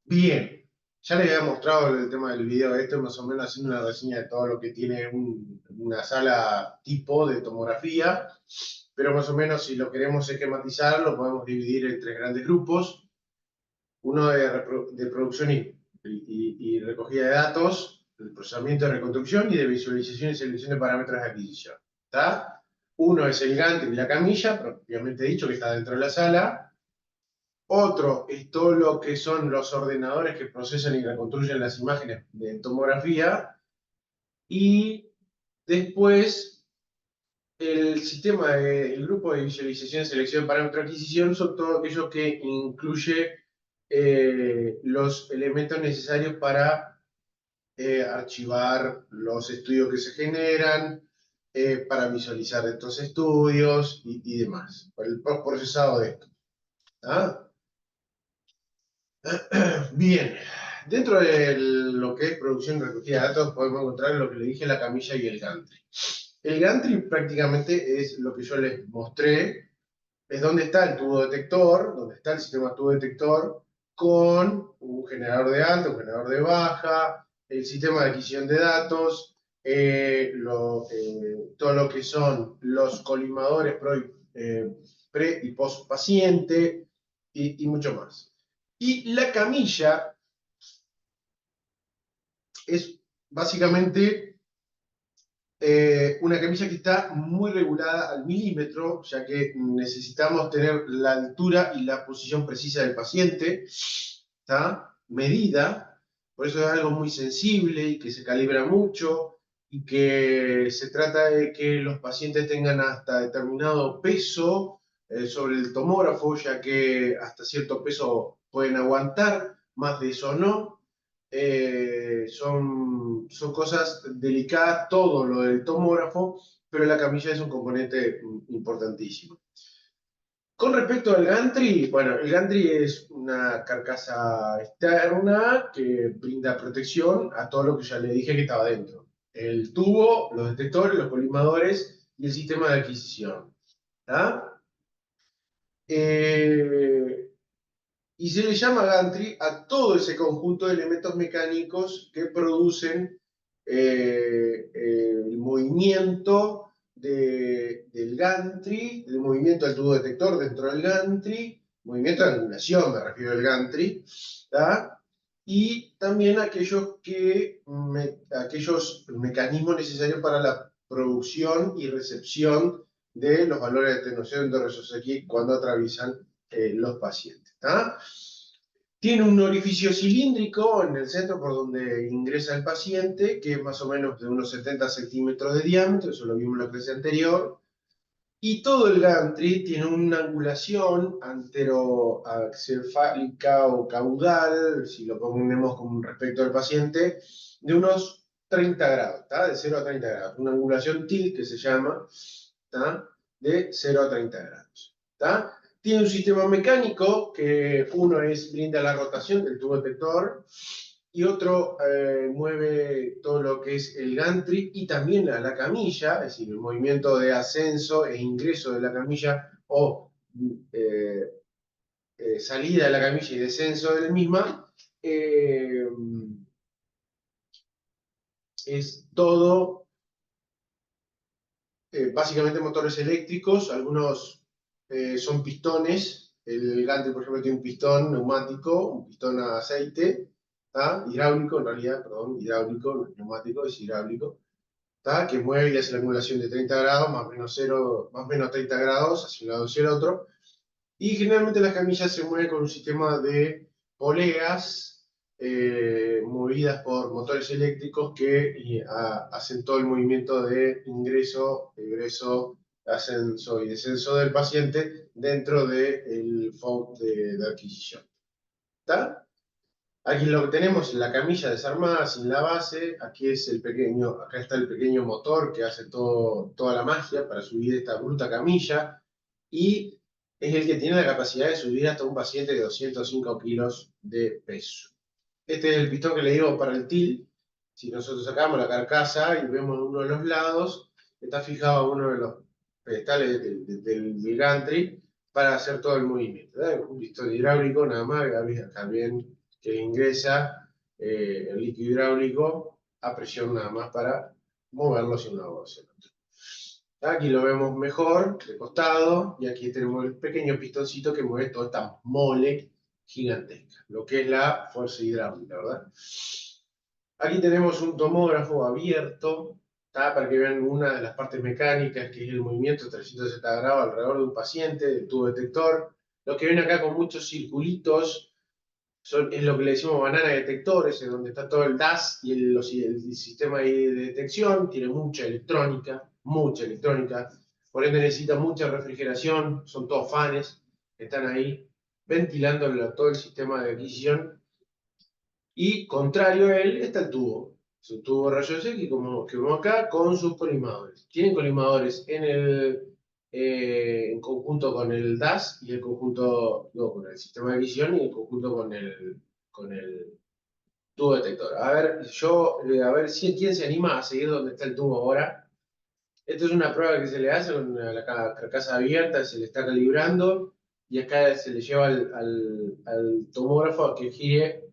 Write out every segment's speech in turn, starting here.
Bien, ya les había mostrado el tema del video este, más o menos haciendo una reseña de todo lo que tiene una sala tipo de tomografía, pero más o menos si lo queremos esquematizar, lo podemos dividir en tres grandes grupos. Uno de producción y recogida de datos, el procesamiento de reconstrucción y de visualización y selección de parámetros de adquisición. ¿Está? Uno es el gantry y la camilla, propiamente dicho, que está dentro de la sala. Otro es todo lo que son los ordenadores que procesan y reconstruyen las imágenes de tomografía. Y después el grupo de visualización, selección, parámetro, adquisición son todos aquellos que incluye los elementos necesarios para archivar los estudios que se generan, para visualizar estos estudios y demás, para el postprocesado de esto. ¿Ah? Bien, dentro de lo que es producción y recogida de datos podemos encontrar lo que le dije, la camilla y el gantry. El gantry prácticamente es lo que yo les mostré, es donde está el tubo detector, donde está el sistema tubo detector con un generador de alta, un generador de baja, el sistema de adquisición de datos, todo lo que son los colimadores pre y post paciente y mucho más. Y la camilla es básicamente una camilla que está muy regulada al milímetro, ya que necesitamos tener la altura y la posición precisa del paciente, ¿está? Medida, por eso es algo muy sensible y que se calibra mucho y que se trata de que los pacientes tengan hasta determinado peso sobre el tomógrafo, ya que hasta cierto peso pueden aguantar, más de eso no. Son cosas delicadas, todo lo del tomógrafo, pero la camilla es un componente importantísimo. Con respecto al gantry, bueno, el gantry es una carcasa externa que brinda protección a todo lo que ya le dije que estaba dentro. El tubo, los detectores, los colimadores y el sistema de adquisición. ¿Tá? Eh, y se le llama gantry a todo ese conjunto de elementos mecánicos que producen el movimiento del gantry, el movimiento del tubo detector dentro del gantry, movimiento de angulación, me refiero al gantry, ¿tá? Y también aquellos mecanismos necesarios para la producción y recepción de los valores de atenuación de rayos X cuando atraviesan los pacientes. ¿Tá? Tiene un orificio cilíndrico en el centro por donde ingresa el paciente, que es más o menos de unos 70 centímetros de diámetro, eso lo vimos en la clase anterior. Y todo el gantry tiene una angulación anteroaxefálica o caudal, si lo ponemos con respecto al paciente, de unos 30 grados, ¿tá? De 0 a 30 grados. Una angulación tilt que se llama, ¿tá? De 0 a 30 grados. ¿Tá? Tiene un sistema mecánico que uno brinda la rotación del tubo detector y otro mueve todo lo que es el gantry y también la camilla, es decir, el movimiento de ascenso e ingreso de la camilla o eh, salida de la camilla y descenso de la misma. eh, es todo básicamente motores eléctricos, algunos son pistones. El gantry, por ejemplo, tiene un pistón neumático, un pistón a aceite, ¿tá? Hidráulico, en realidad, perdón, hidráulico, no es neumático, es hidráulico, ¿tá? Que mueve y hace la angulación de 30 grados, más o menos, 0, más o menos 30 grados, hacia un lado hacia el otro. Y generalmente las camillas se mueven con un sistema de poleas movidas por motores eléctricos que hacen todo el movimiento de ingreso, egreso, ascenso y descenso del paciente dentro del FOB de adquisición. ¿Está? Aquí lo que tenemos es la camilla desarmada sin la base. Aquí es acá está el pequeño motor que hace toda la magia para subir esta bruta camilla. Y es el que tiene la capacidad de subir hasta un paciente de 205 kilos de peso. Este es el pistón que le digo para el TIL. Si nosotros sacamos la carcasa y vemos uno de los lados, está fijado a uno de los pedestales del gantry para hacer todo el movimiento. ¿Verdad? Un pistón hidráulico, nada más, acá bien que ingresa el líquido hidráulico a presión nada más para moverlo hacia un lado o hacia el otro. Aquí lo vemos mejor, de costado, y aquí tenemos el pequeño pistoncito que mueve toda esta mole gigantesca, lo que es la fuerza hidráulica, ¿verdad? Aquí tenemos un tomógrafo abierto, para que vean una de las partes mecánicas, que es el movimiento 360 grados alrededor de un paciente, del tubo detector. Lo que ven acá con muchos circulitos es lo que le decimos banana detectores, en donde está todo el DAS y el sistema de detección. Tiene mucha electrónica, por ende necesita mucha refrigeración, son todos fans que están ahí ventilando todo el sistema de adquisición. Y contrario a él está el tubo. Es un tubo rayos X que vemos acá con sus colimadores. Tienen colimadores en conjunto con el DAS y el conjunto, no, con el sistema de visión y en conjunto con el tubo detector. A ver quién se anima a seguir donde está el tubo ahora. Esto es una prueba que se le hace con la carcasa abierta, se le está calibrando y acá se le lleva al tomógrafo a que gire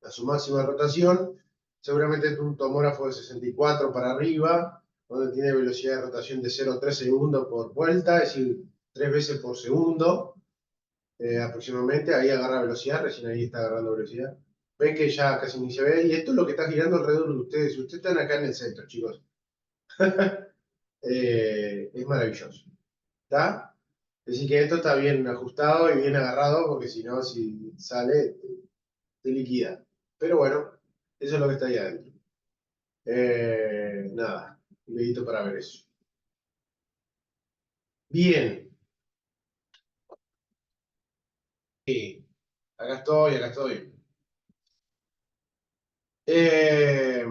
a su máxima rotación. Seguramente es un tomógrafo de 64 para arriba, donde tiene velocidad de rotación de 0,3 segundos por vuelta, es decir, 3 veces por segundo aproximadamente. Ahí agarra velocidad, recién ahí está agarrando velocidad. Ven que ya casi ni se ve, y esto es lo que está girando alrededor de ustedes. Ustedes están acá en el centro, chicos. Es maravilloso. ¿Está? Así que esto está bien ajustado y bien agarrado, porque si no, si sale, te liquida. Pero bueno, eso es lo que está ahí adentro. Nada, un dedito para ver eso. Bien. Sí, acá estoy, acá estoy. Eh,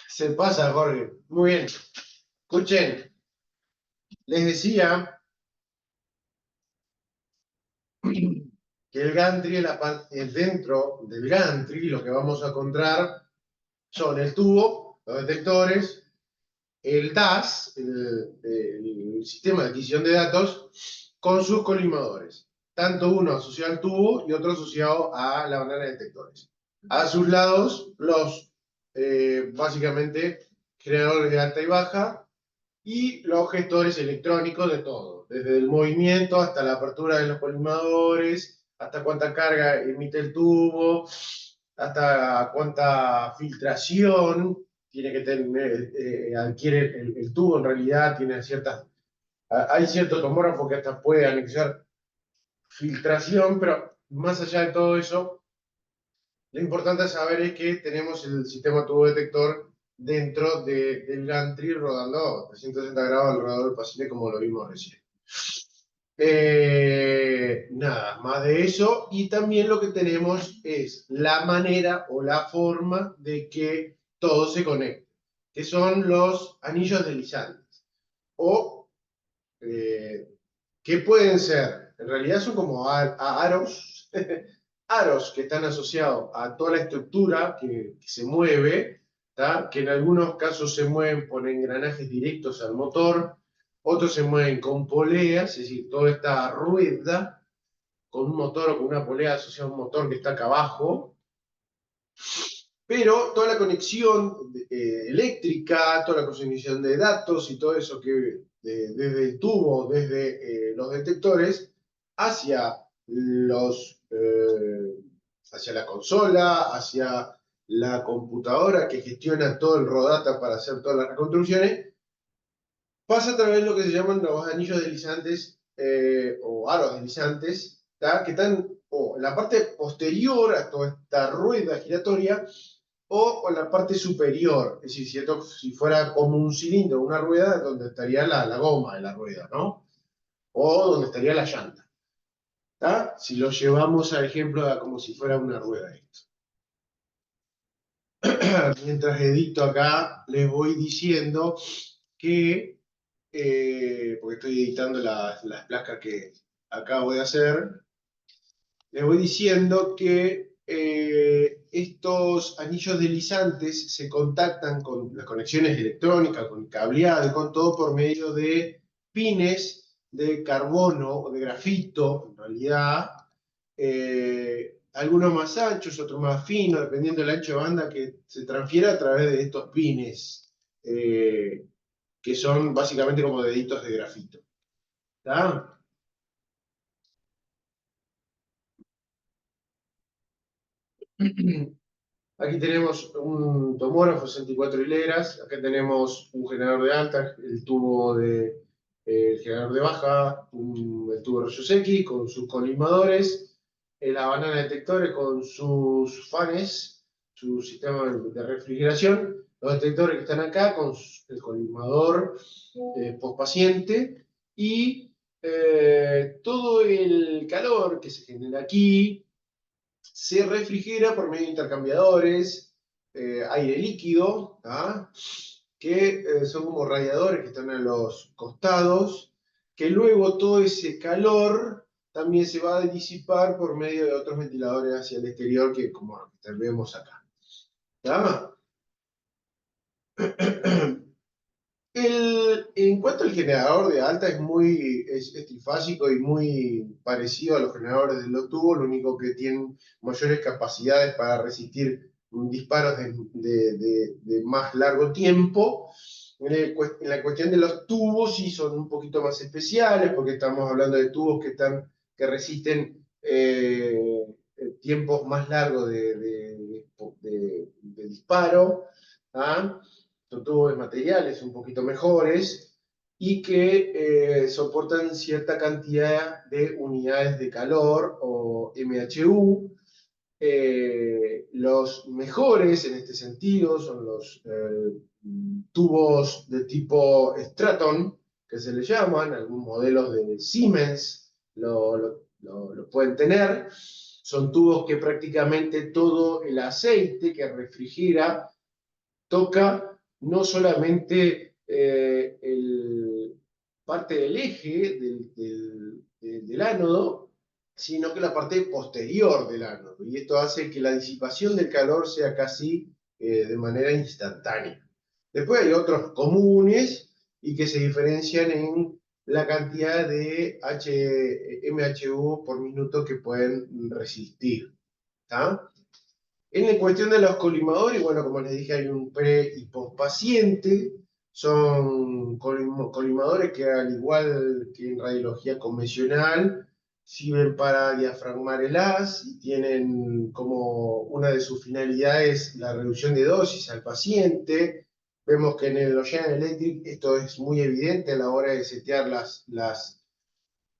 Se pasa, Jorge. Muy bien. Escuchen, les decía que el gantry, dentro del gantry, lo que vamos a encontrar son el tubo, los detectores, el DAS, el sistema de adquisición de datos, con sus colimadores. Tanto uno asociado al tubo y otro asociado a la banana de detectores. A sus lados, básicamente, generadores de alta y baja y los gestores electrónicos de todo, desde el movimiento hasta la apertura de los colimadores, hasta cuánta carga emite el tubo, hasta cuánta filtración tiene que tener, adquiere el tubo. En realidad tiene hay ciertos tomógrafos que hasta puede anexar filtración, pero más allá de todo eso, lo importante a saber es que tenemos el sistema tubo detector dentro del gantry rodando a 360 grados alrededor del paciente, como lo vimos recién. Nada más de eso, y también lo que tenemos es la manera o la forma de que todo se conecte, que son los anillos deslizantes, o que pueden ser, en realidad son como aros, aros que están asociados a toda la estructura que se mueve, ¿tá? Que en algunos casos se mueven por engranajes directos al motor, otros se mueven con poleas, es decir, toda esta rueda con un motor o con una polea asociada a un motor que está acá abajo. Pero toda la conexión eléctrica, toda la conexión de datos y todo eso que desde el tubo, desde los detectores, hacia hacia la consola, hacia la computadora que gestiona todo el raw data para hacer todas las reconstrucciones, pasa a través de lo que se llaman los anillos deslizantes o aros deslizantes, ¿tá? Que están o en la parte posterior a toda esta rueda giratoria o en la parte superior. Es decir, si fuera como un cilindro, una rueda, donde estaría la goma de la rueda, ¿no? O donde estaría la llanta. ¿Tá? Si lo llevamos al ejemplo de como si fuera una rueda esto. Mientras edito acá, les voy diciendo que, porque estoy editando las placas que acabo de hacer, les voy diciendo que estos anillos deslizantes se contactan con las conexiones electrónicas, con cableado, con todo por medio de pines de carbono o de grafito, en realidad. Algunos más anchos, otros más finos, dependiendo del ancho de banda que se transfiere a través de estos pines, que son básicamente como deditos de grafito. ¿Está? Aquí tenemos un tomógrafo 64 hileras, acá tenemos un generador de alta, el tubo de el generador de baja, el tubo de rayos X con sus colimadores, la banana de detectores con sus fans, su sistema de refrigeración, los detectores que están acá con el colimador postpaciente y todo el calor que se genera aquí se refrigera por medio de intercambiadores, aire líquido, ¿tá? Que son como radiadores que están a los costados, que luego todo ese calor también se va a disipar por medio de otros ventiladores hacia el exterior, que como vemos acá. ¿Tá? En cuanto al generador de alta, es trifásico y muy parecido a los generadores de los tubos, lo único que tienen mayores capacidades para resistir disparos de más largo tiempo. En la cuestión de los tubos sí son un poquito más especiales, porque estamos hablando de tubos que resisten tiempos más largos de disparo. ¿Ah? Son tubos de materiales un poquito mejores y que soportan cierta cantidad de unidades de calor o MHU. Los mejores en este sentido son los tubos de tipo Straton, que se le llaman, algunos modelos de Siemens lo pueden tener. Son tubos que prácticamente todo el aceite que refrigera toca no solamente parte del eje del ánodo, sino que la parte posterior del ánodo. Y esto hace que la disipación del calor sea casi de manera instantánea. Después hay otros comunes y que se diferencian en la cantidad de MHU por minuto que pueden resistir. ¿Tá? En la cuestión de los colimadores, bueno, como les dije, hay un pre y post paciente. Son colimadores que, al igual que en radiología convencional, sirven para diafragmar el haz y tienen como una de sus finalidades la reducción de dosis al paciente. Vemos que en el Ocean Electric esto es muy evidente a la hora de setear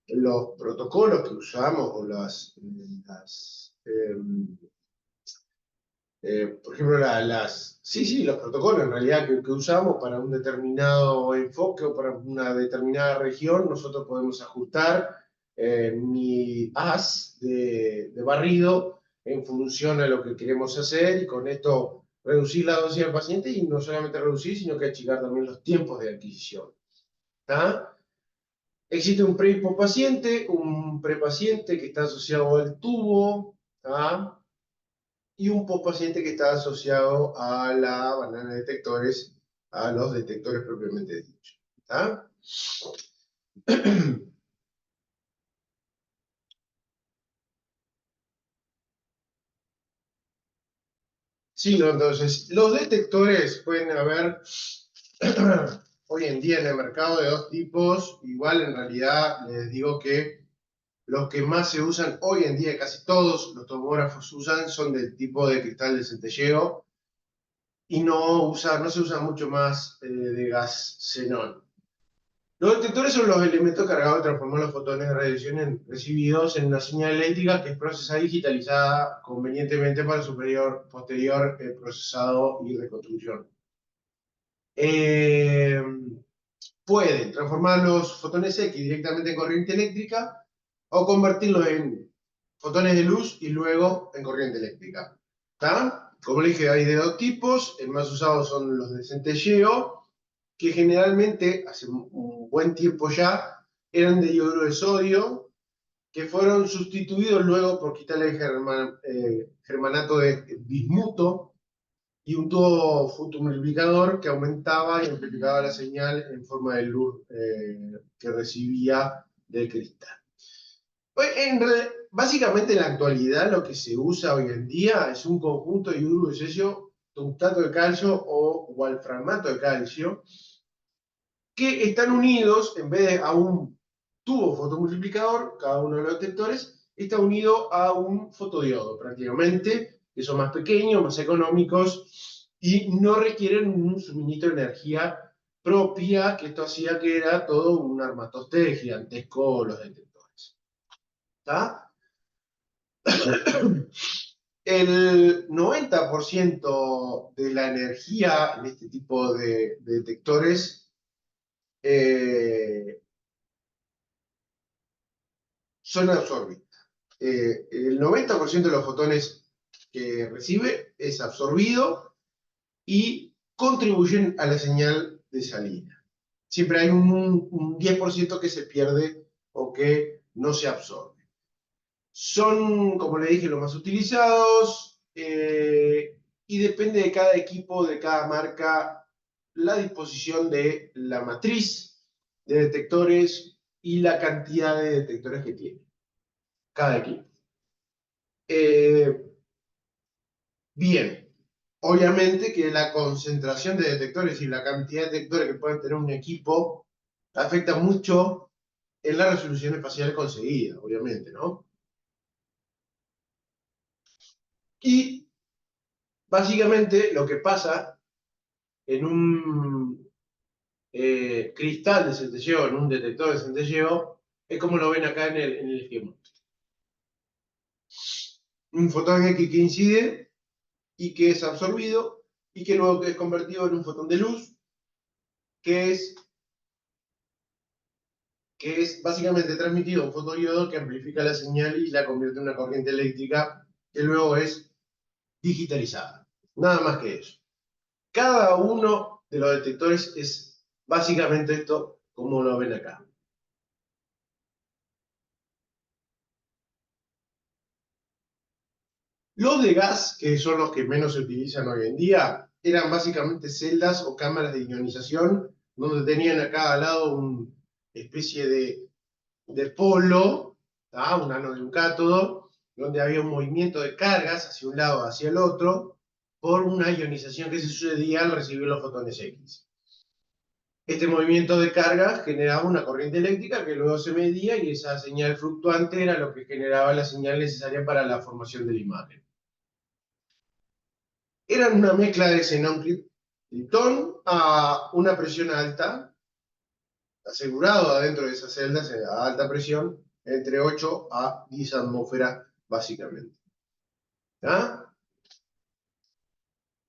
los protocolos que usamos o por ejemplo, los protocolos en realidad que usamos para un determinado enfoque o para una determinada región, nosotros podemos ajustar mi haz de barrido en función a lo que queremos hacer y con esto reducir la dosis del paciente y no solamente reducir, sino que achicar también los tiempos de adquisición. ¿Tá? Existe un pre paciente, un prepaciente que está asociado al tubo, ¿tá? Y un paciente que está asociado a la banana de detectores, a los detectores propiamente dichos. ¿Tá? Sí, no, entonces, los detectores pueden haber hoy en día en el mercado de dos tipos. Igual en realidad les digo que los que más se usan hoy en día, casi todos los tomógrafos usan, son del tipo de cristal de centelleo y no se usa mucho más de gas xenón. Los detectores son los elementos cargados de transformar los fotones de radiación recibidos en una señal eléctrica que es procesada y digitalizada convenientemente para su posterior procesado y reconstrucción. Eh, Pueden transformar los fotones X directamente en corriente eléctrica o convertirlos en fotones de luz y luego en corriente eléctrica. ¿Tá? Como le dije, hay de dos tipos. El más usado son los de centelleo, que generalmente, hace un buen tiempo ya, eran de iodo de sodio, que fueron sustituidos luego por quitarle el germanato de bismuto, y un tubo fotomultiplicador que aumentaba y amplificaba la señal en forma de luz que recibía del cristal. Pues, básicamente en la actualidad lo que se usa hoy en día es un conjunto de hidruro de cesio, tungstato de calcio o wolframato de calcio, que están unidos, en vez de a un tubo fotomultiplicador, cada uno de los detectores está unido a un fotodiodo prácticamente, que son más pequeños, más económicos y no requieren un suministro de energía propia, que esto hacía que era todo un armatoste gigantesco los detectores. ¿Está? El 90% de la energía en este tipo de detectores son absorbidas. El 90% de los fotones que recibe es absorbido y contribuyen a la señal de salida. Siempre hay un 10% que se pierde o que no se absorbe. Son, como le dije, los más utilizados y depende de cada equipo, de cada marca, la disposición de la matriz de detectores y la cantidad de detectores que tiene cada equipo. Bien, obviamente que la concentración de detectores y la cantidad de detectores que puede tener un equipo afecta mucho en la resolución espacial conseguida, obviamente, ¿no? Y básicamente lo que pasa en un cristal de centelleo, en un detector de centelleo, es como lo ven acá en el esquema. Un fotón X que incide y que es absorbido y que luego es convertido en un fotón de luz, que es básicamente transmitido a un fotodiodo que amplifica la señal y la convierte en una corriente eléctrica que luego es digitalizada. Nada más que eso. Cada uno de los detectores es básicamente esto, como lo ven acá. Los de gas, que son los que menos se utilizan hoy en día, eran básicamente celdas o cámaras de ionización, donde tenían a cada lado una especie de polo, ¿tá? Un ánodo y un cátodo, donde había un movimiento de cargas hacia un lado o hacia el otro, por una ionización que se sucedía al recibir los fotones X. Este movimiento de cargas generaba una corriente eléctrica que luego se medía y esa señal fluctuante era lo que generaba la señal necesaria para la formación de la imagen. Eran una mezcla de xenón criptón a una presión alta, asegurado adentro de esas celdas a alta presión, entre 8 a 10 atmósferas básicamente. ¿Ah?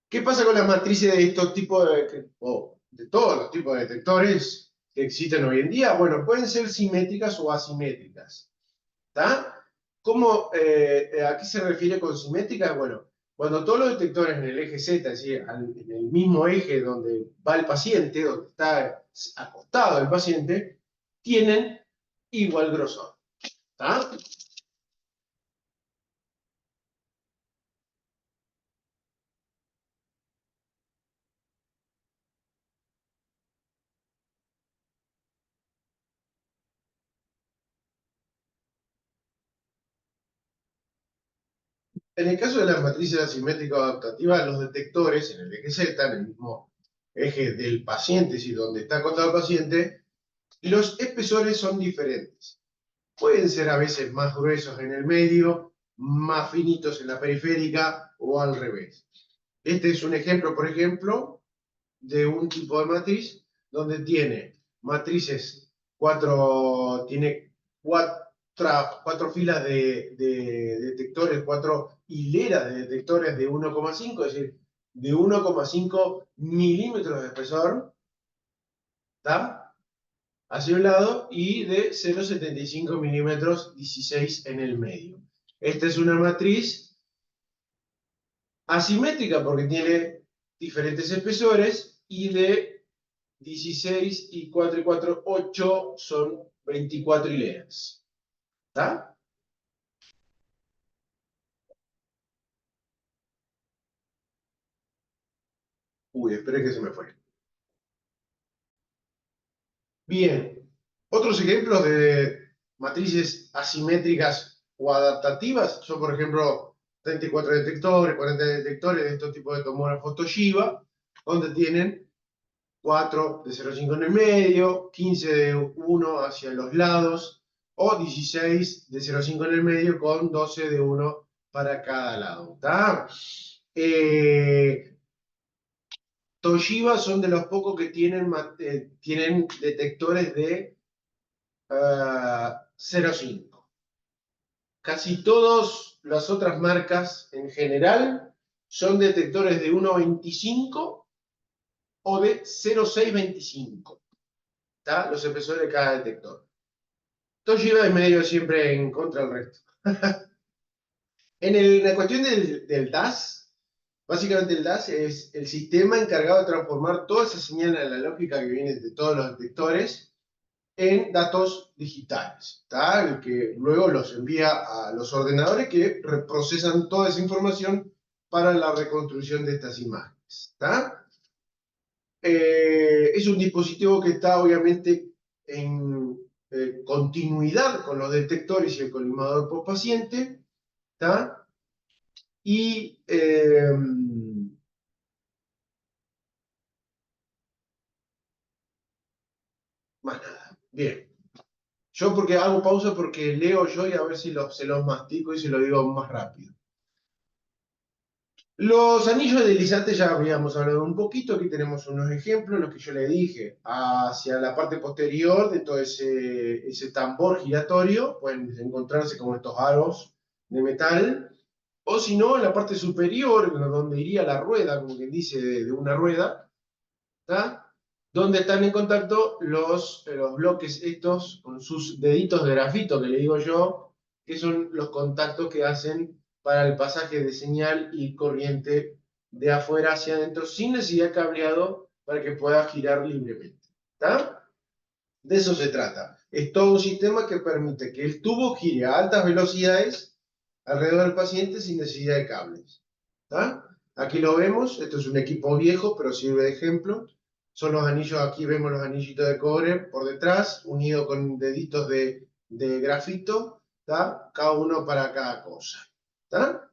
¿Qué pasa con las matrices de estos tipos de todos los tipos de detectores que existen hoy en día? Bueno, pueden ser simétricas o asimétricas. ¿Está? ¿A qué se refiere con simétricas? Bueno, cuando todos los detectores en el eje Z, es decir, en el mismo eje donde va el paciente, donde está acostado el paciente, tienen igual grosor. ¿Está? En el caso de las matrices asimétricas adaptativas, los detectores en el eje Z, en el mismo eje del paciente, es decir, donde está acostado el paciente, los espesores son diferentes. Pueden ser a veces más gruesos en el medio, más finitos en la periférica o al revés. Este es un ejemplo, por ejemplo, de un tipo de matriz donde tiene matrices, tiene cuatro filas de detectores, cuatro hileras de detectores de 1,5, es decir, de 1,5 milímetros de espesor, ¿está? Hacia un lado y de 0,75 milímetros, 16 en el medio. Esta es una matriz asimétrica porque tiene diferentes espesores y de 16 y 4 y 4, 8 son 24 hileras. ¿Está? Uy, esperé que se me fue. Bien. Otros ejemplos de matrices asimétricas o adaptativas son, por ejemplo, 34 detectores, 40 detectores de estos tipos de tomógrafos Toshiba, donde tienen 4 de 0,5 en el medio, 15 de 1 hacia los lados, o 16 de 0,5 en el medio con 12 de 1 para cada lado. ¿Tá? Toshiba son de los pocos que tienen detectores de 0,5. Casi todas las otras marcas en general son detectores de 1,25 o de 0,625. Los espesores de cada detector. Toshiba es medio siempre en contra del resto. La cuestión del DAS, básicamente el DAS es el sistema encargado de transformar toda esa señal analógica que viene de todos los detectores en datos digitales, ¿tá? El que luego los envía a los ordenadores que reprocesan toda esa información para la reconstrucción de estas imágenes, ¿tá? Es un dispositivo que está obviamente en continuidad con los detectores y el colimador postpaciente, ¿tá? Y más nada. Bien. Yo porque hago pausa porque leo yo y a ver si se los mastico y se lo digo más rápido. Los anillos deslizantes ya habíamos hablado un poquito, aquí tenemos unos ejemplos, los que yo le dije, hacia la parte posterior de todo ese tambor giratorio, pueden encontrarse como estos aros de metal, o si no, en la parte superior, donde iría la rueda, como quien dice, de una rueda, ¿tá? Donde están en contacto los bloques estos con sus deditos de grafito, que le digo yo, que son los contactos que hacen para el pasaje de señal y corriente de afuera hacia adentro, sin necesidad de cableado, para que pueda girar libremente. ¿Tá? De eso se trata. Es todo un sistema que permite que el tubo gire a altas velocidades alrededor del paciente sin necesidad de cables. ¿Tá? Aquí lo vemos, esto es un equipo viejo, pero sirve de ejemplo. Son los anillos, aquí vemos los anillitos de cobre por detrás, unidos con deditos de grafito, ¿tá? Cada uno para cada cosa. ¿Tá?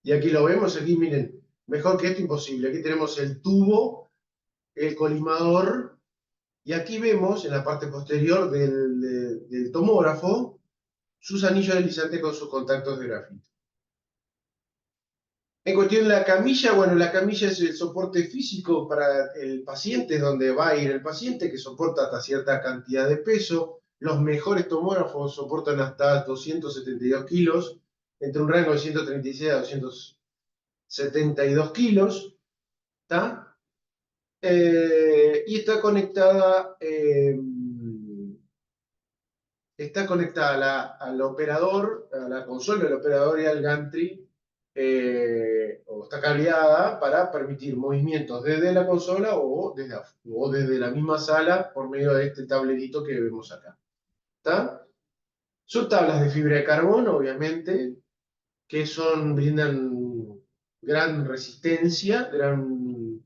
Y aquí lo vemos, aquí miren, mejor que esto imposible. Aquí tenemos el tubo, el colimador, y aquí vemos en la parte posterior del tomógrafo sus anillos deslizantes con sus contactos de grafito. En cuestión de la camilla, bueno, la camilla es el soporte físico para el paciente, donde va a ir el paciente, que soporta hasta cierta cantidad de peso. Los mejores tomógrafos soportan hasta 272 kilos, entre un rango de 136 a 272 kilos, ¿tá? Y está conectada al operador, a la consola del operador y al gantry, o está cableada para permitir movimientos desde la consola o desde la misma sala por medio de este tablerito que vemos acá. ¿Tá? Son tablas de fibra de carbono, obviamente, que brindan gran resistencia, gran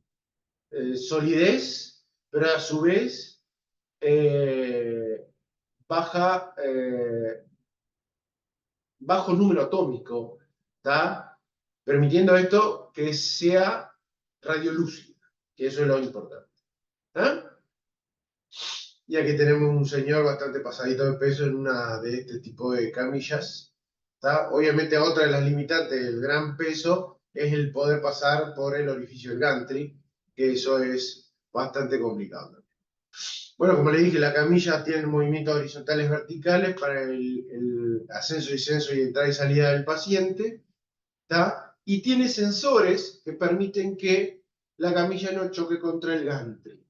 solidez, pero a su vez baja bajo número atómico, ¿tá? Permitiendo esto que sea radiolúcida, que eso es lo importante. ¿Tá? Y aquí tenemos un señor bastante pasadito de peso en una de este tipo de camillas. ¿Tá? Obviamente otra de las limitantes del gran peso es el poder pasar por el orificio del gantry, que eso es bastante complicado. Bueno, como le dije, la camilla tiene movimientos horizontales verticales para el ascenso y descenso y entrada y salida del paciente, ¿tá? Y tiene sensores que permiten que la camilla no choque contra el gantry,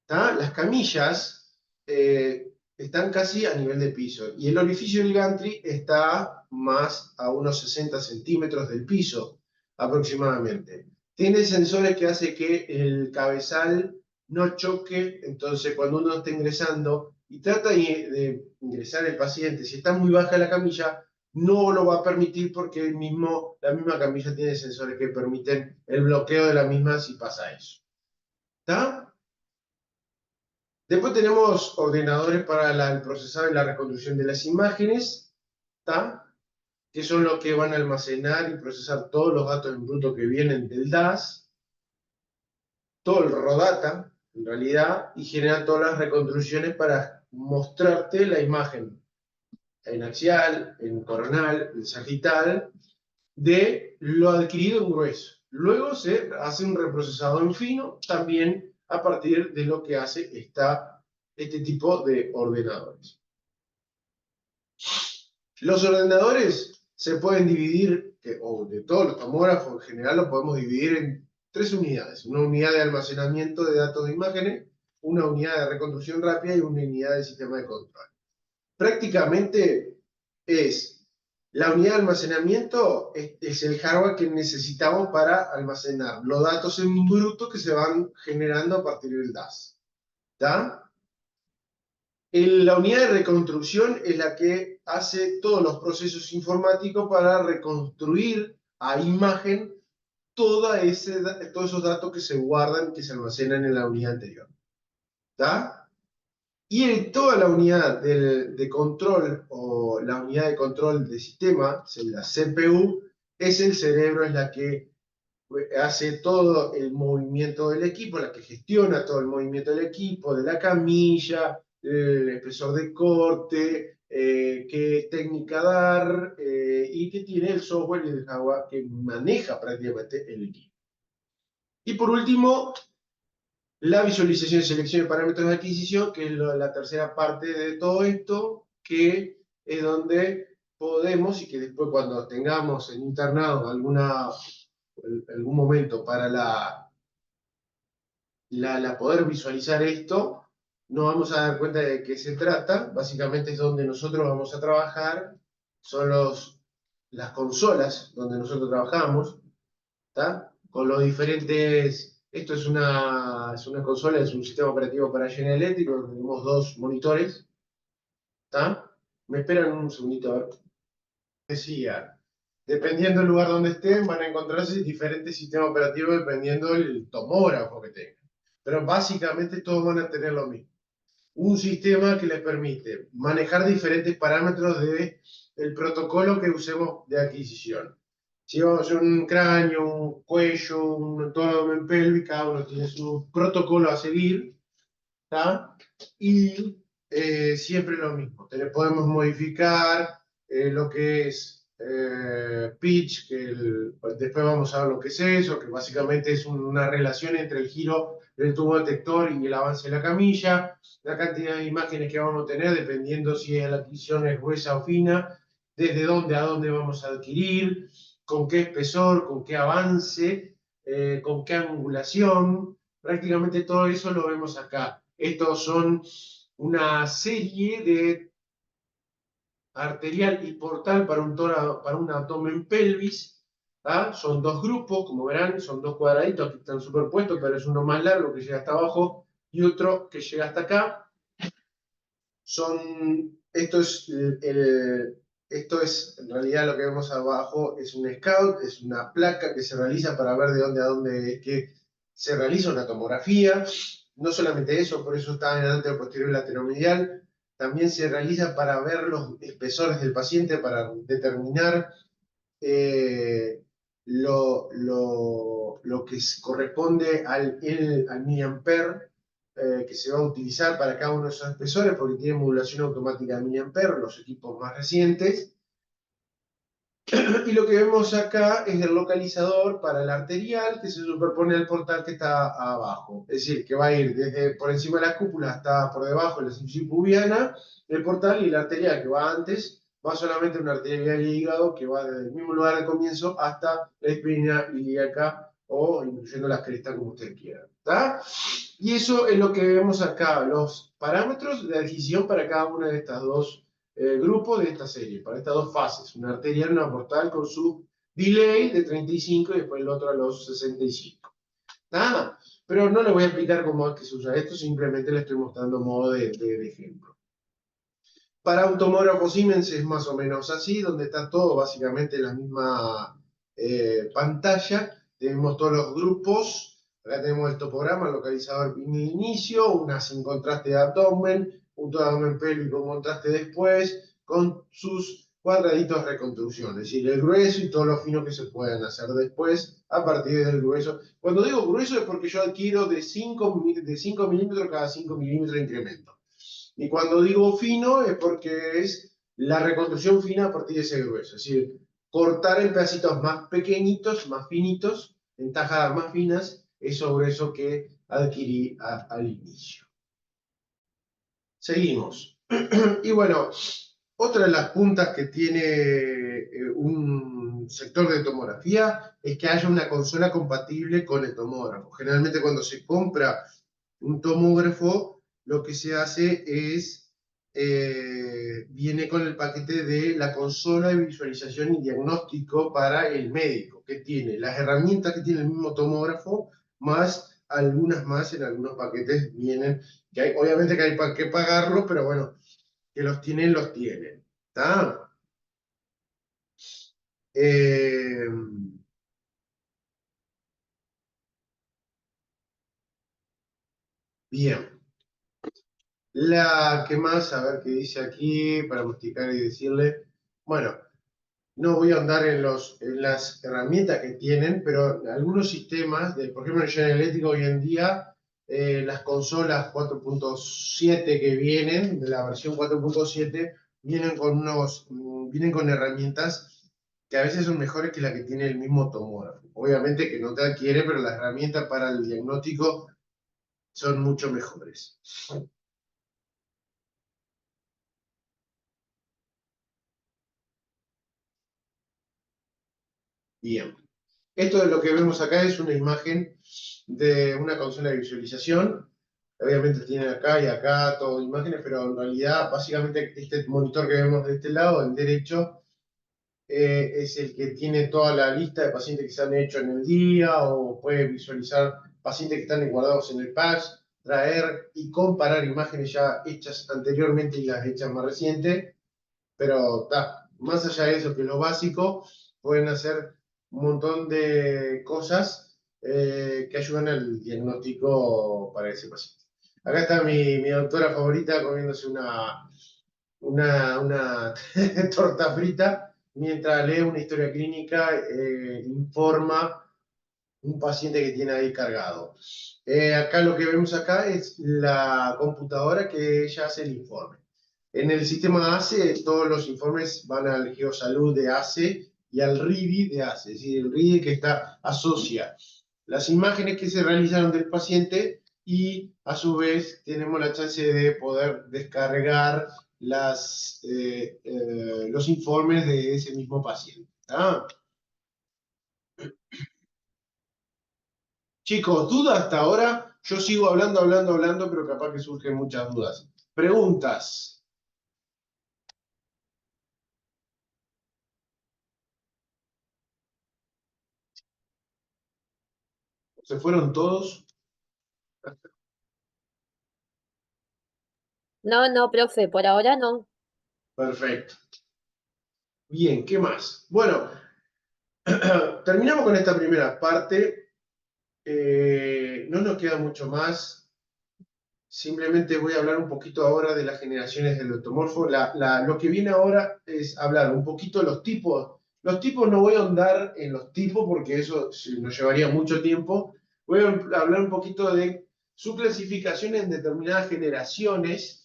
¿tá? Las camillas están casi a nivel de piso y el orificio del gantry está más a unos 60 centímetros del piso aproximadamente. Tiene sensores que hace que el cabezal no choque, entonces cuando uno está ingresando y trata de ingresar el paciente, si está muy baja la camilla, no lo va a permitir porque la misma camilla tiene sensores que permiten el bloqueo de la misma si pasa eso. ¿Está? Después tenemos ordenadores para el procesado y la reconstrucción de las imágenes, ¿está? Que son los que van a almacenar y procesar todos los datos en bruto que vienen del DAS, todo el raw data, en realidad, y generar todas las reconstrucciones para mostrarte la imagen en axial, en coronal, en sagital, de lo adquirido en grueso. Luego se hace un reprocesado en fino, también a partir de lo que hace este tipo de ordenadores. Los ordenadores se pueden dividir, o de todos los tomógrafos en general, lo podemos dividir en 3 unidades. Una unidad de almacenamiento de datos de imágenes, una unidad de reconstrucción rápida y una unidad de sistema de control. Prácticamente es la unidad de almacenamiento, es el hardware que necesitamos para almacenar los datos en bruto que se van generando a partir del DAS. ¿Está? La unidad de reconstrucción es la que hace todos los procesos informáticos para reconstruir a imagen todos esos datos que se guardan, que se almacenan en la unidad anterior. ¿Está? Y en toda la unidad de control, o la unidad de control de sistema, la CPU, es el cerebro, es la que hace todo el movimiento del equipo, la que gestiona todo el movimiento del equipo, de la camilla, el espesor de corte, qué técnica dar, y que tiene el software y el hardware que maneja prácticamente el equipo. Y por último, la visualización y selección de parámetros de adquisición, que es la tercera parte de todo esto, que es donde podemos, y que después cuando tengamos en internado algún momento para poder visualizar esto, nos vamos a dar cuenta de qué se trata. Básicamente es donde nosotros vamos a trabajar, son las consolas donde nosotros trabajamos, ¿está? Con los diferentes... Esto es una consola, es un sistema operativo para General Electric, donde tenemos 2 monitores, ¿está? Me esperan un segundito, a ver. Decía, dependiendo del lugar donde estén, van a encontrarse diferentes sistemas operativos dependiendo del tomógrafo que tengan. Pero básicamente todos van a tener lo mismo. Un sistema que les permite manejar diferentes parámetros del protocolo que usemos de adquisición. Si vamos a hacer un cráneo, un cuello, un abdomen pélvico, cada uno tiene su protocolo a seguir, ¿tá? Y siempre lo mismo. Podemos modificar lo que es pitch, después vamos a ver lo que es eso, que básicamente es una relación entre el giro del tubo detector y el avance de la camilla, la cantidad de imágenes que vamos a tener, dependiendo si la adquisición es gruesa o fina, desde dónde a dónde vamos a adquirir, con qué espesor, con qué avance, con qué angulación. Prácticamente todo eso lo vemos acá. Estos son una serie de arterial y portal para un abdomen pelvis. ¿Ah? Son 2 grupos, como verán, son 2 cuadraditos que están superpuestos, pero es uno más largo que llega hasta abajo y otro que llega hasta acá. Esto es, en realidad lo que vemos abajo es un scout, es una placa que se realiza para ver de dónde a dónde es que se realiza una tomografía. No solamente eso, por eso está en el anterior, posterior y lateromedial. También se realiza para ver los espesores del paciente, para determinar lo que corresponde al miliampere que se va a utilizar para cada uno de esos espesores, porque tiene modulación automática de miliampere, los equipos más recientes. Y lo que vemos acá es el localizador para el arterial que se superpone al portal que está abajo. Es decir, que va a ir desde por encima de la cúpula hasta por debajo de la sinusitis pubiana, el portal, y la arterial que va antes, va solamente una arterial y hígado que va desde el mismo lugar de comienzo hasta la espina ilíaca, o incluyendo las crestas como ustedes quieran. ¿Está? Y eso es lo que vemos acá, los parámetros de adquisición para cada una de estas dos grupo de esta serie, para estas 2 fases, una arterial y una portal con su delay de 35 y después el otro a los 65. Nada, pero no les voy a explicar cómo es que se usa esto, simplemente les estoy mostrando modo de ejemplo. Para un tomógrafo Siemens es más o menos así, donde está todo básicamente en la misma pantalla. Tenemos todos los grupos. Acá tenemos el topograma, el localizador en el inicio, una sin contraste de abdomen, un todo abdomen pélvico con contraste después, con sus cuadraditos de reconstrucción, es decir, el grueso y todo lo fino que se pueden hacer después a partir del grueso. Cuando digo grueso es porque yo adquiero de 5 milímetros cada 5 milímetros de incremento. Y cuando digo fino es porque es la reconstrucción fina a partir de ese grueso. Es decir, cortar en pedacitos más pequeñitos, más finitos, en tajadas más finas, eso grueso que adquirí al inicio. Seguimos. Y bueno, otra de las puntas que tiene un sector de tomografía es que haya una consola compatible con el tomógrafo. Generalmente cuando se compra un tomógrafo, lo que se hace es, viene con el paquete de la consola de visualización y diagnóstico para el médico, que tiene las herramientas que tiene el mismo tomógrafo, más algunas más en algunos paquetes vienen, que hay, obviamente que hay que pagarlo, pero bueno, que los tienen, los tienen. ¿Está? Eh, bien. La que más, a ver qué dice aquí, para masticar y decirle, bueno, no voy a andar en las herramientas que tienen, pero algunos sistemas, por ejemplo, en General Electric hoy en día, las consolas 4.7 que vienen, de la versión 4.7, vienen con herramientas que a veces son mejores que la que tiene el mismo tomógrafo. Obviamente que no te adquiere, pero las herramientas para el diagnóstico son mucho mejores. Bien. Esto de lo que vemos acá es una imagen de una consola de visualización. Obviamente tiene acá y acá todo imágenes, pero en realidad básicamente este monitor que vemos de este lado, el derecho, es el que tiene toda la lista de pacientes que se han hecho en el día o puede visualizar pacientes que están guardados en el patch, traer y comparar imágenes ya hechas anteriormente y las hechas más recientes. Pero más allá de eso, que lo básico, pueden hacer un montón de cosas que ayudan al diagnóstico para ese paciente. Acá está mi doctora favorita comiéndose una torta frita mientras lee una historia clínica, informa un paciente que tiene ahí cargado. Acá lo que vemos acá es la computadora que ella hace el informe. En el sistema ACE, todos los informes van al Geosalud de ACE y al RIDI de ACE, es decir, el RIDI que asocia las imágenes que se realizaron del paciente y a su vez tenemos la chance de poder descargar los informes de ese mismo paciente. ¿Ah? Chicos, ¿dudas hasta ahora? Yo sigo hablando, pero capaz que surgen muchas dudas. Preguntas. ¿Se fueron todos? No, no, profe, por ahora no. Perfecto. Bien, ¿qué más? Bueno, terminamos con esta primera parte. No nos queda mucho más. Simplemente voy a hablar un poquito ahora de las generaciones del automorfo. Lo que viene ahora es hablar un poquito de los tipos. Los tipos no voy a andar en los tipos porque eso nos llevaría mucho tiempo. Voy a hablar un poquito de su clasificación en determinadas generaciones.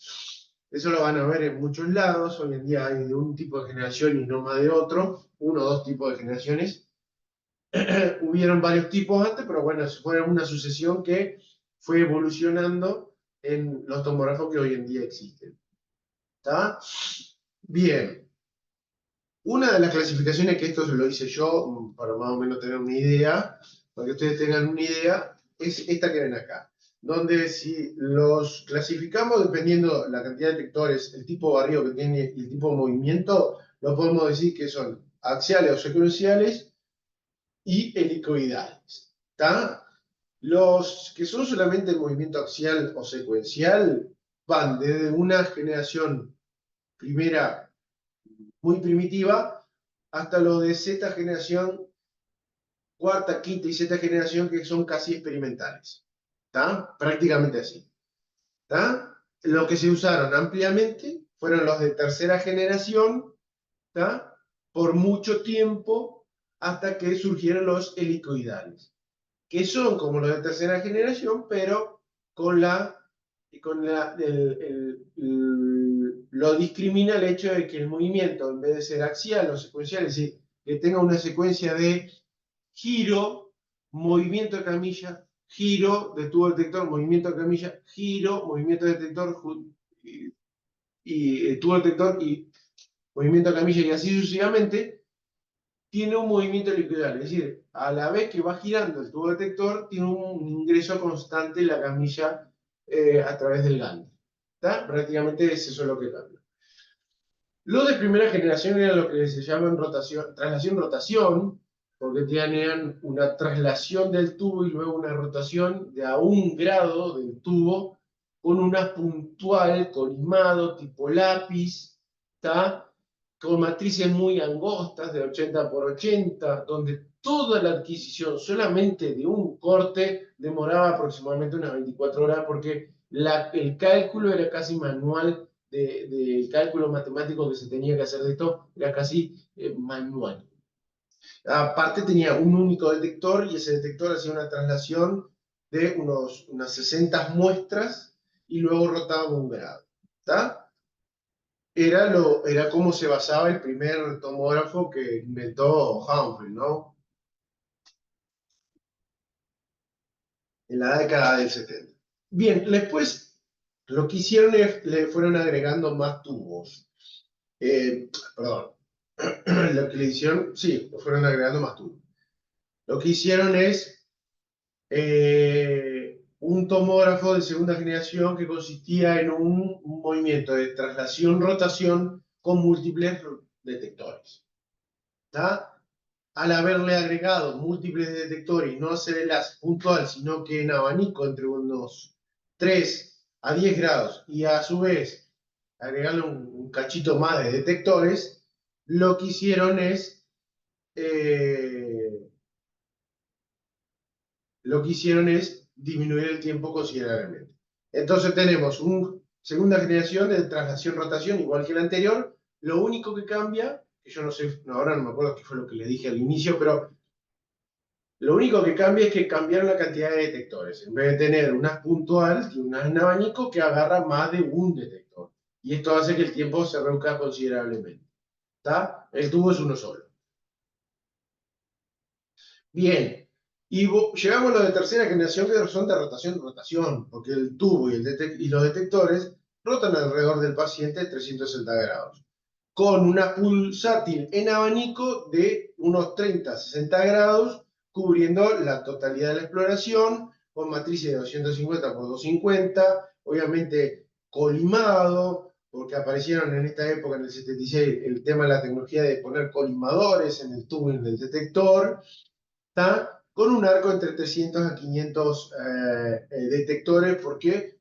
Eso lo van a ver en muchos lados. Hoy en día hay de un tipo de generación y no más de otro. Uno o dos tipos de generaciones. Hubieron varios tipos antes, pero bueno, fue una sucesión que fue evolucionando en los tomógrafos que hoy en día existen. ¿Está? Bien. Una de las clasificaciones, que esto se lo hice yo, para más o menos tener una idea, para que ustedes tengan una idea, es esta que ven acá, donde si los clasificamos dependiendo la cantidad de detectores, el tipo de barrido que tiene y el tipo de movimiento, lo podemos decir que son axiales o secuenciales y helicoidales. ¿Está? Los que son solamente el movimiento axial o secuencial van desde una generación primera muy primitiva, hasta lo de Z generación, cuarta, quinta y Z generación, que son casi experimentales. ¿Está? Prácticamente así. ¿Está? Lo que se usaron ampliamente fueron los de tercera generación, ¿está? Por mucho tiempo, hasta que surgieron los helicoidales, que son como los de tercera generación, pero con lo discrimina el hecho de que el movimiento, en vez de ser axial o secuencial, es decir, que tenga una secuencia de giro, movimiento de camilla, giro de tubo detector, movimiento de camilla, giro, movimiento de detector y tubo detector y movimiento de camilla y así sucesivamente, tiene un movimiento helicoidal. Es decir, a la vez que va girando el tubo detector, tiene un ingreso constante en la camilla a través del gante. ¿Está? Prácticamente es eso lo que cambia. Lo de primera generación era lo que se llama traslación-rotación, porque tenían una traslación del tubo y luego una rotación de a 1 grado del tubo con una puntual colimado tipo lápiz, ¿tá? Con matrices muy angostas de 80 por 80, donde toda la adquisición solamente de un corte demoraba aproximadamente unas 24 horas porque el cálculo era casi manual del cálculo matemático que se tenía que hacer de esto, era casi manual. Aparte tenía un único detector y ese detector hacía una traslación de unas 60 muestras y luego rotaba 1 grado. ¿Está? Era como se basaba el primer tomógrafo que inventó Humphrey, ¿no? En la década del 70. Bien, después lo que hicieron es, le fueron agregando más tubos. Perdón, lo que le hicieron, sí, lo fueron agregando más tubos. Lo que hicieron es un tomógrafo de segunda generación que consistía en un movimiento de traslación-rotación con múltiples detectores. ¿Está? Al haberle agregado múltiples detectores y no hacer el haz puntual, sino que en abanico entre unos 3 a 10 grados y a su vez agregarle un cachito más de detectores, lo que hicieron es eh, disminuir el tiempo considerablemente. Entonces tenemos una segunda generación de traslación-rotación igual que la anterior. Lo único que cambia, que yo no sé, ahora no me acuerdo qué fue lo que le dije al inicio, pero lo único que cambia es que cambiaron la cantidad de detectores. En vez de tener una puntual, tiene un abanico que agarra más de un detector. Y esto hace que el tiempo se reduzca considerablemente. ¿Está? El tubo es uno solo. Bien. Y llegamos a los de tercera generación que son de rotación-rotación, porque el tubo y los detectores rotan alrededor del paciente 360 grados, con una pulsátil en abanico de unos 30-60 grados, cubriendo la totalidad de la exploración, con matrices de 250 por 250, obviamente colimado, porque aparecieron en esta época, en el 76, el tema de la tecnología de poner colimadores en el tubo y en el detector, ¿tá? Con un arco entre 300 a 500 detectores, porque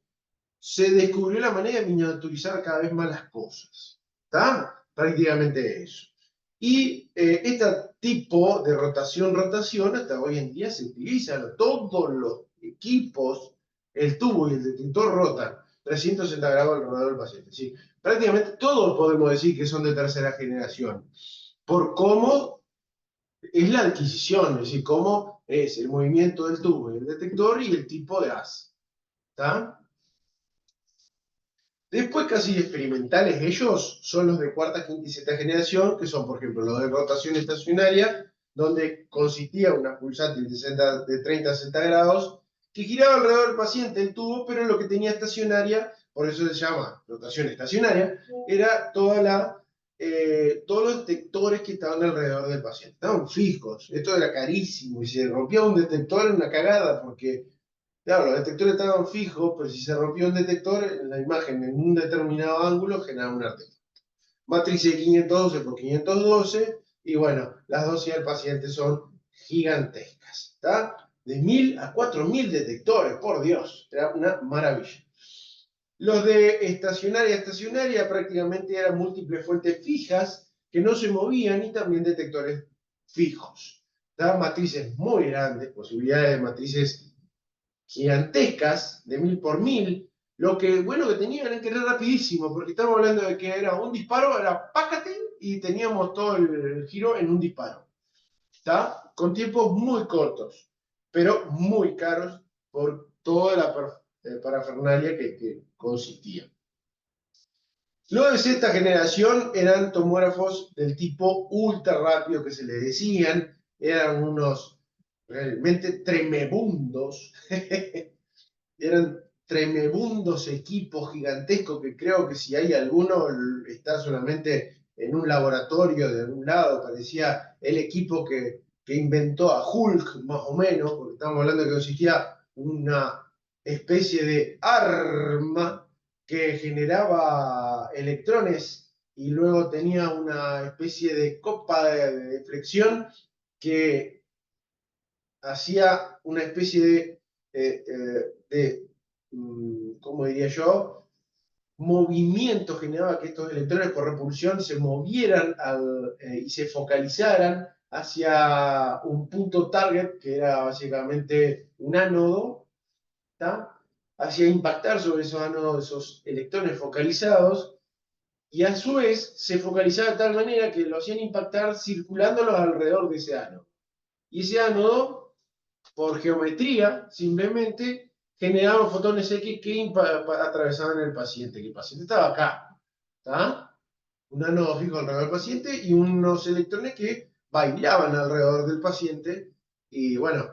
se descubrió la manera de miniaturizar cada vez más las cosas. ¿Está? Prácticamente eso. Y este tipo de rotación-rotación hasta hoy en día se utiliza. Todos los equipos, el tubo y el detector rotan 360 grados alrededor del paciente. ¿Sí? Prácticamente todos podemos decir que son de tercera generación. Por cómo es la adquisición, es decir, cómo es el movimiento del tubo y el detector y el tipo de haz. ¿Está? Después, casi experimentales, ellos son los de cuarta, quinta y sexta generación, que son, por ejemplo, los de rotación estacionaria, donde consistía una pulsátil de 30 a 60 grados, que giraba alrededor del paciente el tubo, pero lo que tenía estacionaria, por eso se llama rotación estacionaria, era todos los detectores que estaban alrededor del paciente. Estaban fijos, esto era carísimo, y si se rompía un detector era una cagada, porque claro, los detectores estaban fijos, pero si se rompió un detector, la imagen en un determinado ángulo generaba un artefacto. Matriz de 512 por 512, y bueno, las dosis del paciente son gigantescas, ¿está? De 1000 a 4000 detectores, por Dios, era una maravilla. Los de estacionaria prácticamente eran múltiples fuentes fijas que no se movían y también detectores fijos. Daban matrices muy grandes, posibilidades de matrices gigantescas, de 1000 por 1000. Lo que bueno que tenían era que era rapidísimo, porque estamos hablando de que era un disparo, era pácate, y teníamos todo el giro en un disparo. ¿Está? Con tiempos muy cortos, pero muy caros por toda la parafernalia que consistía. Los de sexta generación eran tomógrafos del tipo ultra rápido que se le decían, eran unos realmente tremebundos, eran tremebundos equipos gigantescos que creo que si hay alguno está solamente en un laboratorio de algún lado, parecía el equipo que inventó a Hulk, más o menos, porque estamos hablando de que existía una especie de arma que generaba electrones y luego tenía una especie de copa de flexión que hacía una especie de ¿cómo diría yo? Movimiento, generaba que estos electrones por repulsión se movieran y se focalizaran hacia un punto target, que era básicamente un ánodo, ¿tá? Hacía impactar sobre esos ánodos esos electrones focalizados, y a su vez se focalizaba de tal manera que lo hacían impactar circulándolos alrededor de ese ánodo. Y ese ánodo, por geometría, simplemente generaba fotones X que atravesaban el paciente, que el paciente estaba acá, ¿está? Un ánodo fijo alrededor del paciente y unos electrones que bailaban alrededor del paciente. Y bueno,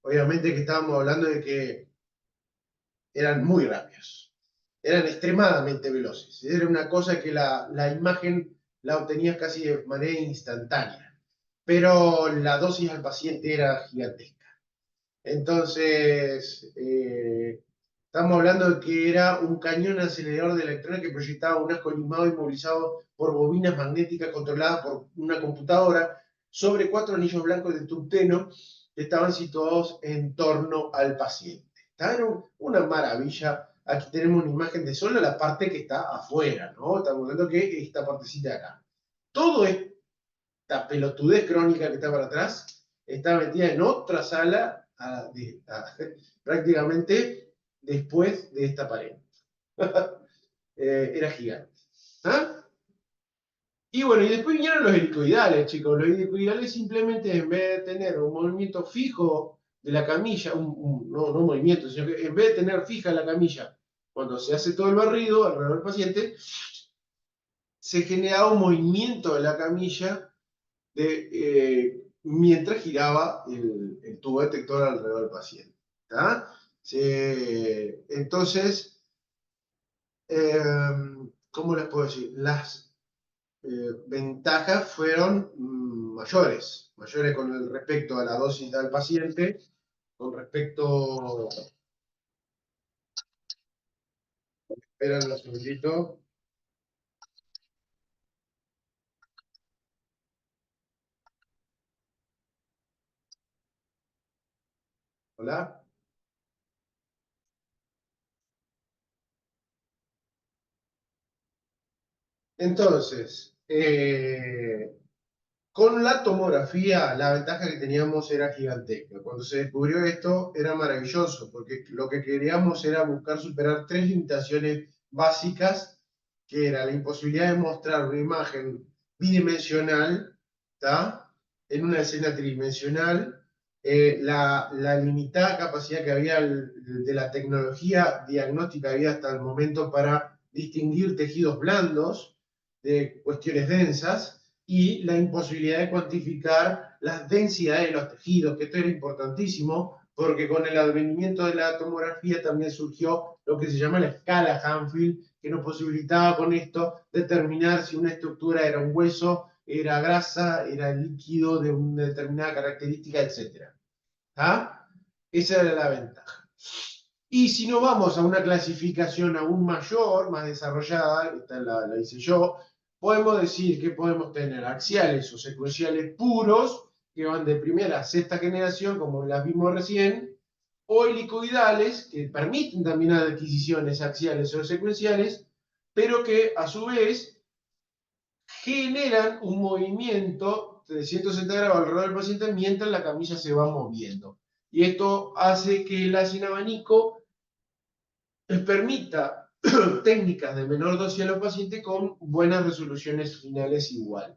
obviamente que estábamos hablando de que eran muy rápidos, eran extremadamente veloces. Era una cosa que la imagen la obtenías casi de manera instantánea, pero la dosis al paciente era gigantesca. Entonces, estamos hablando de que era un cañón acelerador de electrones que proyectaba un asco limado y movilizado por bobinas magnéticas controladas por una computadora sobre 4 anillos blancos de tungsteno que estaban situados en torno al paciente. Era una maravilla. Aquí tenemos una imagen de solo la parte que está afuera, ¿no? Estamos hablando que esta partecita de acá. Todo esta pelotudez crónica que está para atrás está metida en otra sala prácticamente después de esta pared. Era gigante. ¿Ah? Y bueno, y después vinieron los helicoidales, chicos. Los helicoidales simplemente en vez de tener un movimiento fijo de la camilla, no un movimiento, sino que en vez de tener fija la camilla, cuando se hace todo el barrido alrededor del paciente, se genera un movimiento de la camilla mientras giraba el tubo detector alrededor del paciente. Entonces, ¿cómo les puedo decir? Las ventajas fueron mayores con respecto a la dosis del paciente, con respecto... Esperen un segundito. Hola. Entonces, con la tomografía, la ventaja que teníamos era gigantesca. Cuando se descubrió esto, era maravilloso, porque lo que queríamos era buscar superar 3 limitaciones básicas, que era la imposibilidad de mostrar una imagen bidimensional, ¿tá? En una escena tridimensional, la limitada capacidad que había de la tecnología diagnóstica que había hasta el momento para distinguir tejidos blandos de cuestiones densas, y la imposibilidad de cuantificar las densidades de los tejidos, que esto era importantísimo, porque con el advenimiento de la tomografía también surgió lo que se llama la escala Hanfield, que nos posibilitaba con esto determinar si una estructura era un hueso, era grasa, era líquido de una determinada característica, etc. ¿Ah? Esa era la ventaja. Y si no vamos a una clasificación aún mayor, más desarrollada, esta la hice yo, podemos decir que podemos tener axiales o secuenciales puros, que van de primera a sexta generación, como las vimos recién, o helicoidales, que permiten también adquisiciones axiales o secuenciales, pero que a su vez generan un movimiento de 160 grados alrededor del paciente mientras la camilla se va moviendo. Y esto hace que el haz en abanico les permita técnicas de menor dosis a los pacientes con buenas resoluciones finales igual,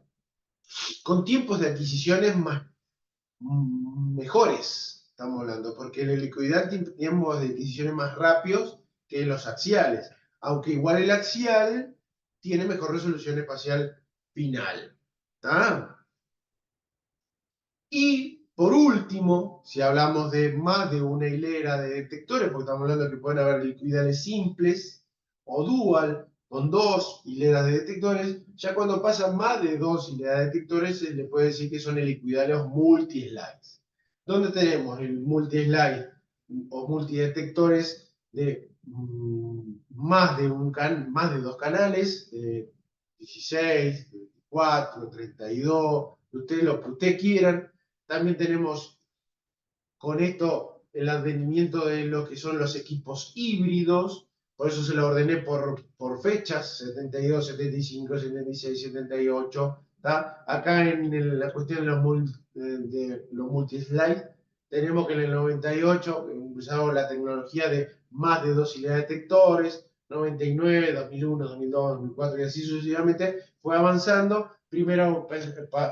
con tiempos de adquisiciones mejores, estamos hablando, porque en el helicoidal tiene tiempos de adquisiciones más rápidos que los axiales, aunque igual el axial tiene mejor resolución espacial final. ¿Está? Y por último, si hablamos de más de una hilera de detectores, porque estamos hablando de que pueden haber helicoidales simples o dual, con dos hileras de detectores, ya cuando pasan más de dos hileras de detectores, se le puede decir que son helicoidales multi-slides. Donde tenemos el multi-slide o multidetectores de más de dos canales, 16, 24, 32, lo que ustedes quieran. También tenemos con esto el advenimiento de lo que son los equipos híbridos, por eso se lo ordené por fechas, 72, 75, 76, 78. ¿Tá? Acá en la cuestión de los multislide, tenemos que en el 98 usamos la tecnología de más de dos hileras de detectores, 99, 2001, 2002, 2004 y así sucesivamente, fue avanzando. Primero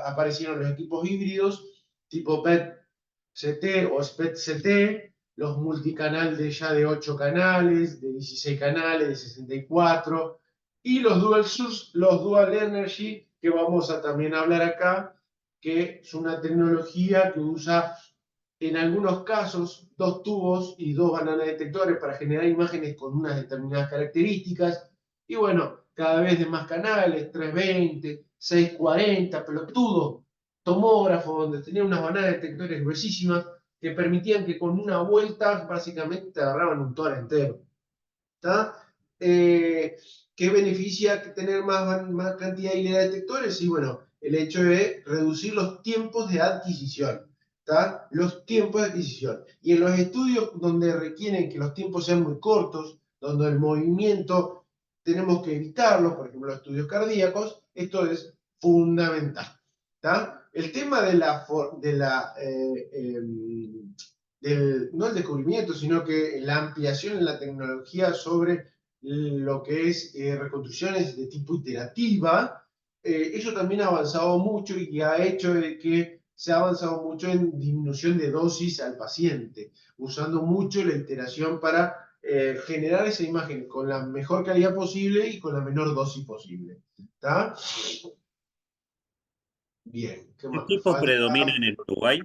aparecieron los equipos híbridos, tipo PET-CT o SPET-CT, los multicanal de ya de 8 canales, de 16 canales, de 64, y los dual source, los dual energy, que vamos a también hablar acá, que es una tecnología que usa en algunos casos dos tubos y dos bananas detectores para generar imágenes con unas determinadas características, y bueno, cada vez de más canales, 320, 640, pelotudo, tomógrafo, donde tenía unas bananas detectores gruesísimas que permitían que con una vuelta básicamente te agarraban un tórax entero. ¿Está? ¿Qué beneficia tener más cantidad de hilera de detectores? Y bueno, el hecho de reducir los tiempos de adquisición. ¿Está? Los tiempos de adquisición. Y en los estudios donde requieren que los tiempos sean muy cortos, donde el movimiento tenemos que evitarlo, por ejemplo, los estudios cardíacos, esto es fundamental. ¿Está? El tema no el descubrimiento, sino que la ampliación en la tecnología sobre lo que es reconstrucciones de tipo iterativa, eso también ha avanzado mucho y ha hecho de que se ha avanzado mucho en disminución de dosis al paciente, usando mucho la iteración para generar esa imagen con la mejor calidad posible y con la menor dosis posible. ¿Está? Bien, ¿qué ¿Qué más me tipo falta? predomina en el Uruguay?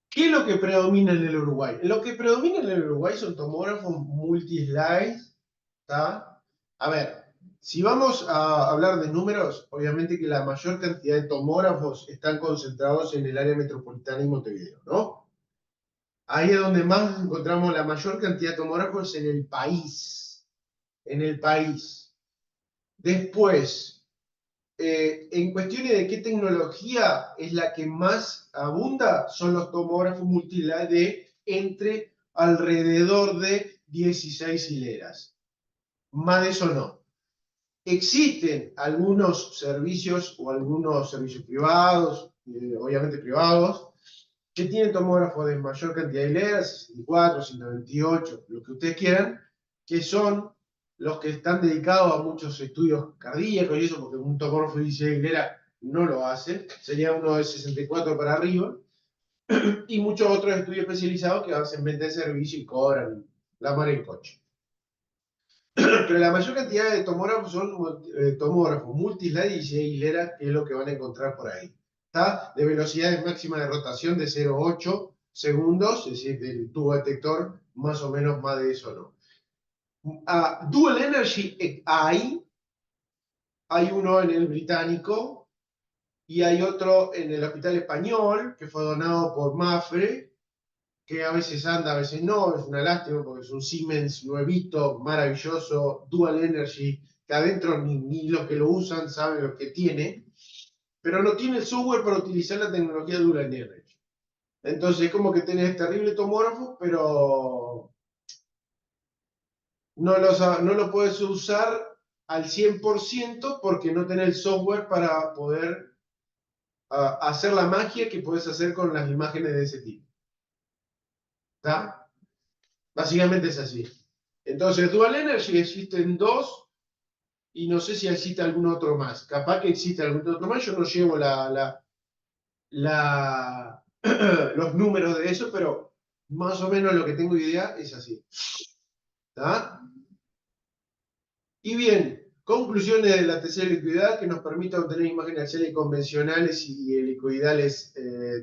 ¿Qué es lo que predomina en el Uruguay? Lo que predomina en el Uruguay son tomógrafos multi-slides, ¿está? A ver, si vamos a hablar de números, obviamente que la mayor cantidad de tomógrafos están concentrados en el área metropolitana y Montevideo, ¿no? Ahí es donde más encontramos la mayor cantidad de tomógrafos en el país. En el país. Después, en cuestiones de qué tecnología es la que más abunda, son los tomógrafos multilayer de entre alrededor de 16 hileras. Más de eso no. Existen algunos servicios o algunos servicios privados, obviamente privados, que tienen tomógrafos de mayor cantidad de hileras, 64, 128, lo que ustedes quieran, que son los que están dedicados a muchos estudios cardíacos y eso, porque un tomógrafo de 16 hileras no lo hace, sería uno de 64 para arriba, y muchos otros estudios especializados que hacen venta de servicio y cobran la mar en coche. Pero la mayor cantidad de tomógrafos son tomógrafos multislide y 16 hileras, que es lo que van a encontrar por ahí. ¿Está? De velocidades máximas de rotación de 0,8 segundos, es decir, del tubo detector, más o menos más de eso no. Dual Energy hay uno en el británico y hay otro en el hospital español, que fue donado por Mafre, que a veces anda, a veces no, es una lástima porque es un Siemens nuevito, maravilloso, Dual Energy, que adentro ni los que lo usan saben lo que tiene, pero no tiene el software para utilizar la tecnología Dual Energy. Entonces es como que tenés terrible tomógrafo, pero no lo puedes usar al 100% porque no tenés el software para poder hacer la magia que puedes hacer con las imágenes de ese tipo. ¿Está? Básicamente es así. Entonces, Dual Energy existen dos y no sé si existe algún otro más. Capaz que existe algún otro más, yo no llevo los números de eso, pero más o menos lo que tengo idea es así. ¿Está? Y bien, conclusiones de la tercera liquididad que nos permite obtener imágenes axiales convencionales y helicoidales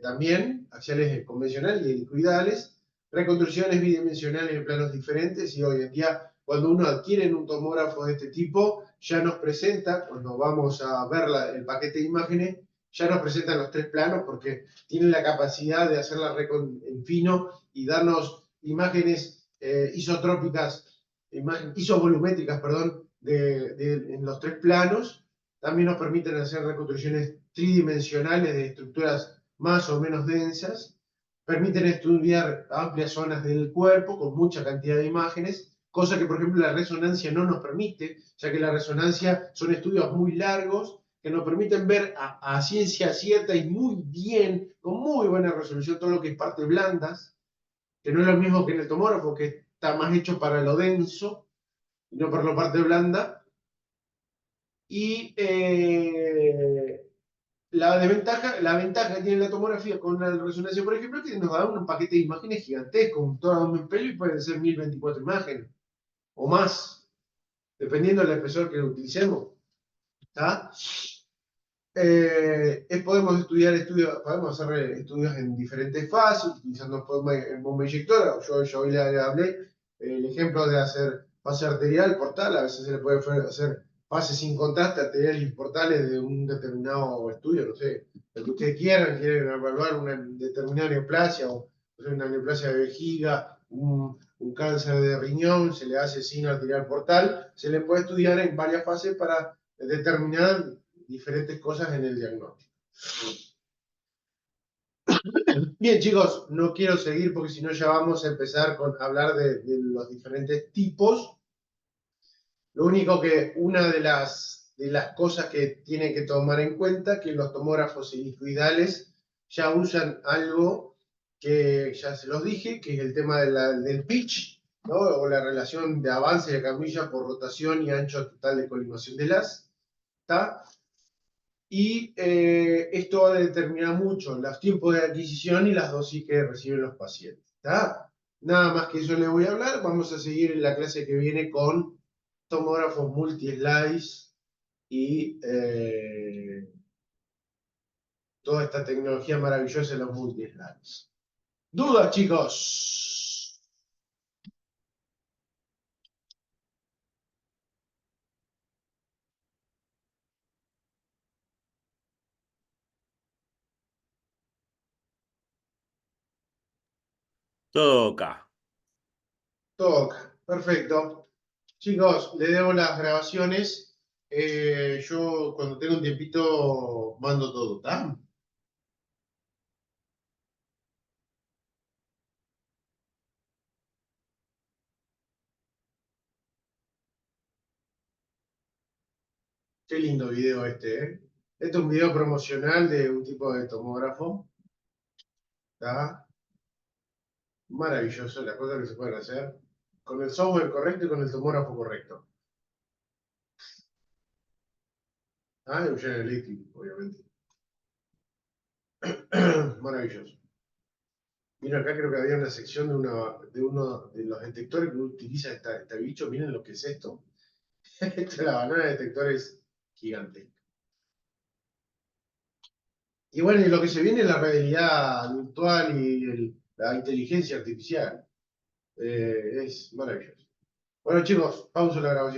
también, axiales convencionales y helicoidales, reconstrucciones bidimensionales en planos diferentes y hoy en día cuando uno adquiere un tomógrafo de este tipo ya nos presenta, cuando vamos a ver el paquete de imágenes, ya nos presentan los tres planos porque tienen la capacidad de hacerla en fino y darnos imágenes isotrópicas, isovolumétricas, perdón, en los tres planos. También nos permiten hacer reconstrucciones tridimensionales de estructuras más o menos densas. Permiten estudiar amplias zonas del cuerpo con mucha cantidad de imágenes, cosa que, por ejemplo, la resonancia no nos permite, ya que la resonancia son estudios muy largos que nos permiten ver a ciencia cierta y muy bien, con muy buena resolución, todo lo que es partes blandas, que no es lo mismo que en el tomógrafo, que está más hecho para lo denso y no para la parte blanda. Y la ventaja que tiene la tomografía con la resonancia, por ejemplo, es que nos da un paquete de imágenes gigantesco, un todo un pelo y pueden ser 1024 imágenes o más, dependiendo del espesor que utilicemos. ¿Tá? Podemos hacer estudios en diferentes fases, utilizando bomba inyectora. Yo hoy le hablé el ejemplo de hacer fase arterial, portal, a veces se le puede hacer fases sin contraste, arteriales y portales de un determinado estudio, no sé, el que ustedes quieren evaluar una determinada neoplasia o una neoplasia de vejiga, un cáncer de riñón, se le hace sin arterial portal, se le puede estudiar en varias fases para determinar diferentes cosas en el diagnóstico. Bien, chicos, no quiero seguir porque si no ya vamos a empezar con hablar de los diferentes tipos. Lo único que una de las cosas que tiene que tomar en cuenta que los tomógrafos helicoidales ya usan algo que ya se los dije, que es el tema del pitch, ¿no? O la relación de avance de camilla por rotación y ancho total de colimación del haz. ¿Está? Y esto va a determinar mucho los tiempos de adquisición y las dosis que reciben los pacientes. ¿Está? Nada más que eso le voy a hablar. Vamos a seguir en la clase que viene con tomógrafos multi-slice y toda esta tecnología maravillosa de los multi-slice. ¿Dudas, chicos? Todo acá. Toca. Perfecto. Chicos, le debo las grabaciones. Yo cuando tengo un tiempito mando todo, ¿está? Qué lindo video este, ¿eh? Este es un video promocional de un tipo de tomógrafo. ¿Está? Maravilloso las cosas que se pueden hacer con el software correcto y con el tomógrafo correcto. Ah, un General Electric, obviamente. Maravilloso. Mira, acá creo que había una sección de uno de los detectores que utiliza este bicho. Miren lo que es esto. Esta es la banana de detectores gigante. Y bueno, y lo que se viene es la realidad virtual y la inteligencia artificial. Es maravilloso. Bueno, chicos, pausa la grabación.